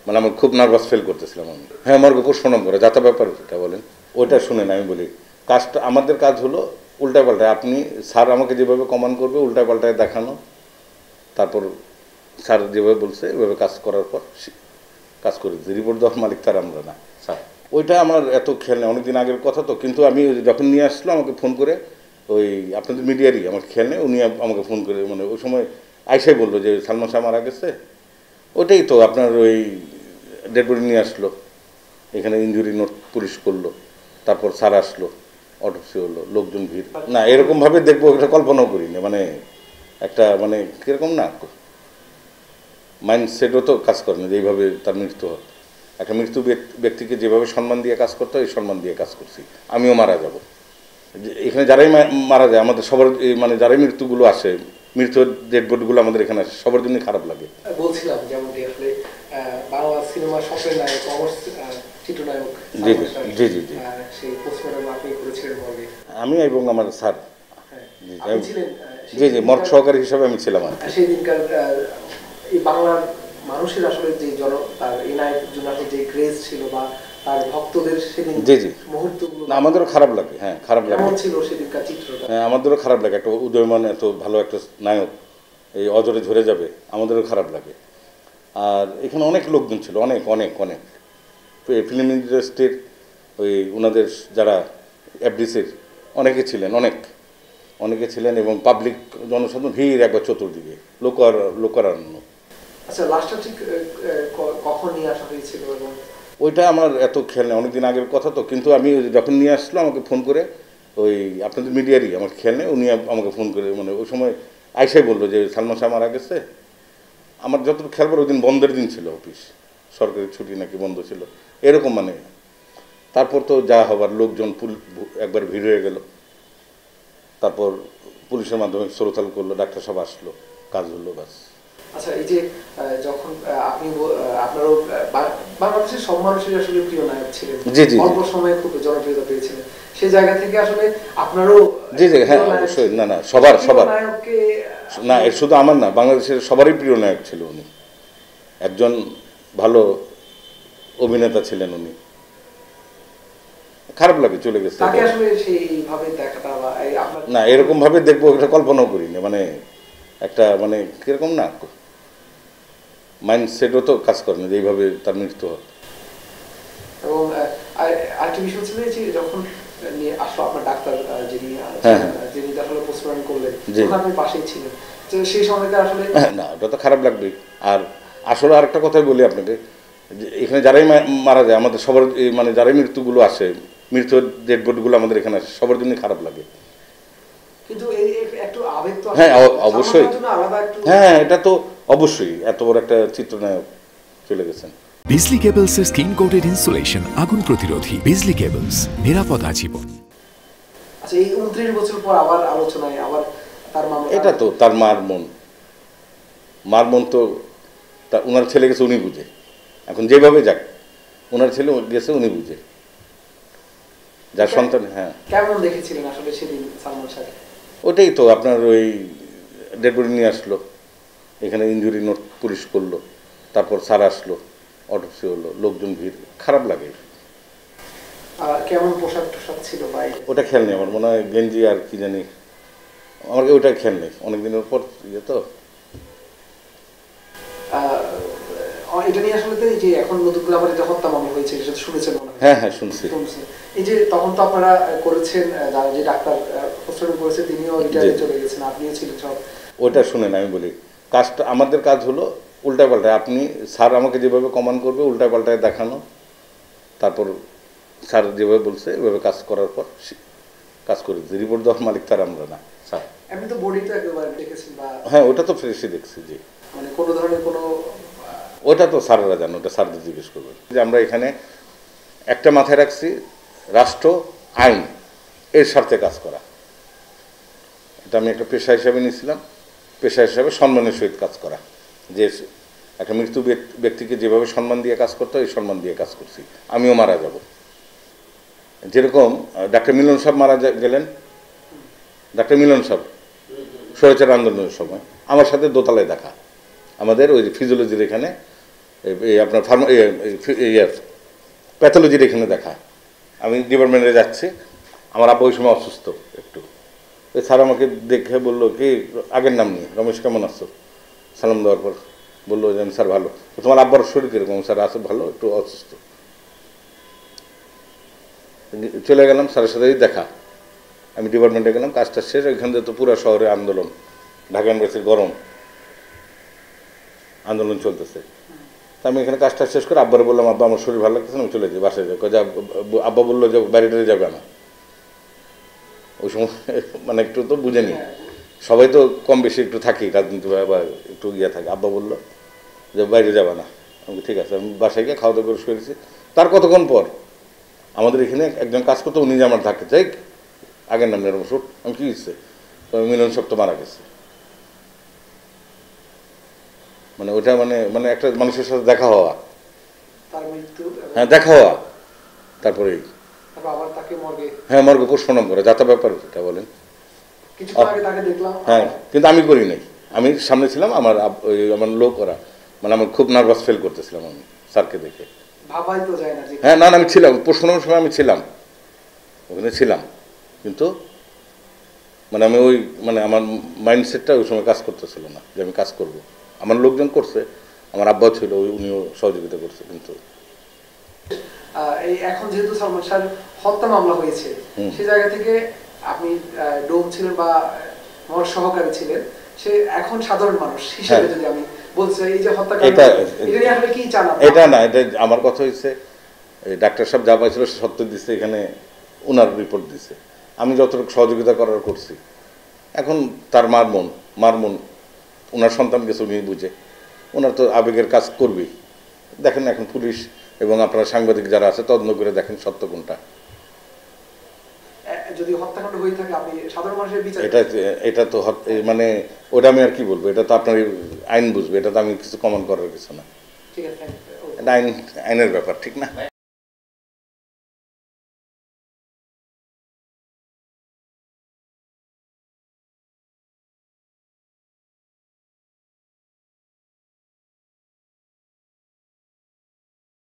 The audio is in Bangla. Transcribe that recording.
মানে আমি খুব নার্ভাস ফিল করতেছিলাম আমি। হ্যাঁ, মর্গে পোস্টমর্টম করে যাতা ব্যাপার এটা বলেন, ওইটা শুনেন। আমি বলি কাজটা আমাদের কাজ হলো উল্টাপাল্টায়, আপনি স্যার আমাকে যেভাবে কমান্ড করবে উল্টাপাল্টায় দেখানো, তারপর স্যার যেভাবে বলছে ওইভাবে কাজ করার পর কাজ করে দিই। রিপোর্ট দেওয়ার মালিক তার আমরা না স্যার। ওইটা আমার এত খেয়াল নেই, অনেকদিন আগের কথা তো। কিন্তু আমি যখন নিয়ে আসলো আমাকে ফোন করে, ওই আপনাদের মিডিয়ারই আমার খেয়াল নেই, উনি আমাকে ফোন করে মানে ওই সময় আইসাই বললো যে সালমান শাহ মারা গেছে। ওটাই তো আপনার ওই ডেড বডি নিয়ে আসলো, এখানে ইনজুরি নোট পুলিশ করলো, তারপর স্যার আসলো, অটোপসি হলো, লোকজন ভিড়। না এরকমভাবে দেখবো এটা কল্পনাও করি না। মানে একটা মানে কীরকম না মাইন্ডসেটও তো কাজ করে না যে এইভাবে তার মৃত্যু হয়। একটা মৃত্যু ব্যক্তিকে যেভাবে সম্মান দিয়ে কাজ করতে হয় এই সম্মান দিয়ে কাজ করছি। আমিও মারা যাব, এখানে যারাই মারা যায় আমাদের সবার মানে যারাই মৃত্যুগুলো আসে, মৃত্যু ডেড বডিগুলো আমাদের এখানে আসে, সবার জন্যই খারাপ লাগে। বলছিলাম যেমনটি আসলে বাংলা সিনেমার স্বপ্নের নায়ক অমর চিত্রনায়ক জি জি জি জি সেই পোস্টমর্টম আপনি করেছিলেন মর্গে। আমি এবং আমার স্যার ছিলেন জি জি মর্গ সহকারী হিসাবে আমি ছিলাম। আর সেই দিনকার এই বাংলার মানুষের আসলে যে তার এই নায়কের জন্য আসলে যে ক্রেজ ছিল বা তার ভক্তদের সেদিন জি জি মুহূর্তগুলো না আমাদেরও খারাপ লাগে। হ্যাঁ খারাপ লাগে, কেমন ছিল সেদিনকার চিত্রটা? হ্যাঁ আমাদেরও খারাপ লাগে। একটা উদয়মান এত ভালো একটা নায়ক এই অজরে ঝরে যাবে, আমাদেরও খারাপ লাগে। আর এখানে অনেক লোকজন ছিল, অনেক অনেক অনেক ফিল্ম ইন্ডাস্ট্রির ওই ওনাদের যারা এফডিসির অনেকে ছিলেন, অনেকে ছিলেন, এবং পাবলিক জনসাধারণ ভিড় একবার চতুর্দিকে লোকারণ্য। আচ্ছা, লাস্টটা ঠিক কখন নিয়ে আসা হয়েছিল? এবং ওইটা আমার এত খেয়াল নেই, অনেকদিন আগের কথা তো। কিন্তু আমি যখন নিয়ে আসলো আমাকে ফোন করে, ওই আপনাদের মিডিয়ারই আমার খেয়াল নেই, উনি আমাকে ফোন করে মানে ওই সময় আইসাই বললো যে সালমান শাহ মারা গেছে। আমার যতটুকু খেয়াল করে ওই দিন বন্ধের দিন ছিল, অফিস সরকারি ছুটি নাকি বন্ধ ছিল এরকম। মানে তারপর তো যা হবার, লোকজন একবার ভিড় হয়ে গেল, তারপর পুলিশের মাধ্যমে শ্রোতাল করলো, ডাক্তার সাহেব আসলো, কাজ হলো, বাস। আচ্ছা, এই যে যখন আপনি আপনারও বাংলাদেশের সব মানুষের আসলে প্রিয় নায়ক ছিলেন, অল্প সময়ে খুব জনপ্রিয়তা পেয়েছিলেন, সেই জায়গা থেকে আসলে আপনারও জি জি হ্যাঁ অবশ্যই। না না সবার নায়ককে না, শুধু আমার না, বাংলাদেশের সবারই প্রিয় নায়ক ছিল উনি। একজন ভালো অভিনেতা ছিলেন উনি। খারাপ লাগে চলে গেছে। না এরকম ভাবে দেখবো এটা কল্পনাও করি না। মানে একটা মানে কিরকম না মাইন্ডসেটও তো কাজ করে না যে এইভাবে তার মৃত্যু হয়। এবং আরেকটা বিষয় ছিল যে যখন নিয়ে আসলো আপনার ডাক্তার যিনি আসলে পোস্টমর্টম করলেন, আপনি পাশেই ছিলেন, তো সেই সময়টা আসলে না ওটা তো খারাপ লাগবেই। আর আসলে আরেকটা কথাই বলি আপনাকে, এখানে যারাই মারা যায় আমাদের সবার মানে যারাই মৃত্যুগুলো আসে, মৃত্যু ডেড বডিগুলো আমাদের এখানে আসে, সবার জন্যই খারাপ লাগে। কিন্তু একটু আবেগ তো হ্যাঁ অবশ্যই, হ্যাঁ এটা তো অবশ্যই। এত বড় একটা চিত্রনায়ক চলে গেছেন। বিজলি কেবলস এর স্কিন কোটেড ইনসুলেশন আগুন প্রতিরোধী। বিজলি কেবলস, নিরাপদ আজীবন। আচ্ছা, এই 29 বছর পর আবার আলোচনায় আবার তার মামলা। এটা তো তার মার মন তো ওনার ছেলে গেছে উনি বুঝে। এখন যেভাবে যাক, ওনার ছেলে গেছে উনি বুঝে, যার সন্তান। হ্যাঁ কেমন দেখেছিলেন আসলে সেদিন সালমান শাহ? ওটাই তো আপনার ওই ডেড বডি নিয়ে আসলো, এখানে ইনজুরি নোট পুলিশ করলো, তারপর স্যার আসলো, অটোপসি হলো, লোকজন ভিড়। খারাপ লাগে। কেমন পোশাক টোশাক ছিল ভাই? ওটা খেয়াল নেই, আমার মনে হয় গেঞ্জি আর কি জানি, আমার ওইটা খেয়াল নেই, অনেকদিনের পর ইয়ে তো। এটা নিয়ে আসলে যে এখন নতুন করে আবার এটা হত্যা মামলা হয়েছে, সেটা শুনেছেন? হ্যাঁ হ্যাঁ শুনছি। এই যে তখন তো আপনারা করেছেন, যে ডাক্তার পোস্টমর্টম করেছে তিনিও রিটায়ারে চলে গেছেন, আপনিও ছিলেন সব। ওইটা শুনেন, আমি বলি কাজটা আমাদের কাজ হলো উল্টাপাল্টায়, আপনি স্যার আমাকে যেভাবে কমান্ড করবে উল্টাপাল্টায় দেখানো, তারপর স্যার যেভাবে বলছে ওইভাবে কাজ করার পর কাজ করে দিই। রিপোর্ট দেওয়ার মালিক তার আমরা না স্যার। আমি তো বডি তো একেবারে দেখেছেন বা? হ্যাঁ ওটা তো ফ্রেশই দেখছি। জি মানে কোনো ধরনের কোনো, ওটা তো স্যাররা জানো, ওটা স্যারদের জিজ্ঞেস করবেন। যে আমরা এখানে একটা মাথায় রাখছি, রাষ্ট্র আইন এর স্বার্থে কাজ করা। এটা আমি একটা পেশা হিসাবে নিয়েছিলাম, পেশা হিসাবে সম্মানের সহিত কাজ করা। যে একটা মৃত্যু ব্যক্তিকে যেভাবে সম্মান দিয়ে কাজ করতে হয় এই সম্মান দিয়ে কাজ করছি। আমিও মারা যাব। যেরকম ডাক্তার মিলন সাহেব মারা গেলেন, ডাক্তার মিলন সাহেব স্বৈরাচার আন্দোলনের সময় আমার সাথে দোতলায় দেখা, আমাদের ওই ফিজিওলজির এখানে এই আপনার প্যাথোলজির এখানে দেখা। আমি ডিপার্টমেন্টে যাচ্ছি, আমার আব্বা ওই সময় অসুস্থ একটু। ওই স্যার আমাকে দেখে বললো কি, আগের নাম নিয়ে, রমেশ কেমন আছো, সালাম দেওয়ার পর বললো যে স্যার ভালো। তোমার আব্বার শরীর কীরকম? স্যার আছে ভালো, একটু অসুস্থ। চলে গেলাম, স্যারের সাথেই দেখা। আমি ডিপার্টমেন্টে গেলাম, কাজটা শেষ। এখান থেকে তো পুরো শহরে আন্দোলন, ঢাকা ইউনিভার্সিটির গরম আন্দোলন চলতেছে। তা আমি এখানে কাজটা শেষ করে আব্বারে বললাম, আব্বা আমার শরীর ভালো লাগতেছে না, আমি চলে যাই বাসায় যাই। আব্বা বললো যে বাইরে যাবে না। ওই সময় মানে একটু তো বুঝেনি, সবাই তো কম বেশি একটু থাকি রাজনীতি বা একটু ইয়ে থাকে। আব্বা বললো যে বাইরে যাবে না। আমি ঠিক আছে, আমি বাসায় গিয়ে খাওয়া দাওয়া করে শুয়েছি। তার কতক্ষণ পর আমাদের এখানে একজন কাজ করতো, উনি যে আমার ধাক্কা চাই, আগের নাম নেই রমেশ। আমি কি দিচ্ছে, মিলন সব তো মারা গেছে। মানে ওইটা মানে মানে একটা মানুষের সাথে দেখা হওয়া, হ্যাঁ দেখা হওয়া, তারপরে হ্যাঁ মর্গে পোস্টমর্টম করে, যাতা ব্যাপার এটা বলেন। হ্যাঁ কিন্তু আমি করি নাই, আমি সামনে ছিলাম। আমার লোক ওরা, মানে আমার খুব নার্ভাস ফিল করতেছিলাম আমি স্যারকে দেখে। হ্যাঁ না আমি ছিলাম, পোস্টমর্টমের সময় আমি ছিলাম ওখানে ছিলাম, কিন্তু মানে আমি ওই মানে আমার মাইন্ডসেটটা ওই সময় কাজ করতেছিল না যে আমি কাজ করব। আমার লোকজন করছে, আমার আব্বাও ছিল, উনিও সহযোগিতা করছে। কিন্তু এই এখন যেহেতু সালমান শাহ হত্যা মামলা হয়েছে, সেই জায়গা থেকে আপনি ডোম ছিলেন বা আমার সহকারী ছিলেন, সে এখন সাধারণ মানুষ হিসেবে যদি আমি বলছি, এই যে হত্যাকাণ্ড, এটা নিয়ে আপনি কি চান? এটা না, এটা আমার কথা হচ্ছে, ডাক্তার সাহেব যা পাইছিল সত্য দিচ্ছে, এখানে ওনার রিপোর্ট দিছে, আমি যতটুকু সহযোগিতা করার করছি। এখন তার মার মন, ওনার সন্তান গেছে, উনি বুঝে, ওনার তো আবেগের কাজ করবেই। দেখেন এখন পুলিশ এবং আপনারা সাংবাদিক যারা আছে তদন্ত করে দেখেন সত্য কোনটা। যদি হত্যাকাণ্ড হয়ে থাকে, আপনি সাধারণ মানুষের বিচার, এটা তো মানে ওটা আমি আর কি বলবো, এটা তো আপনার আইন বুঝবে, এটা তো আমি কিছু কমেন্ট করার কিছু না। ঠিক আছে, এটা আইনের ব্যাপার, ঠিক না?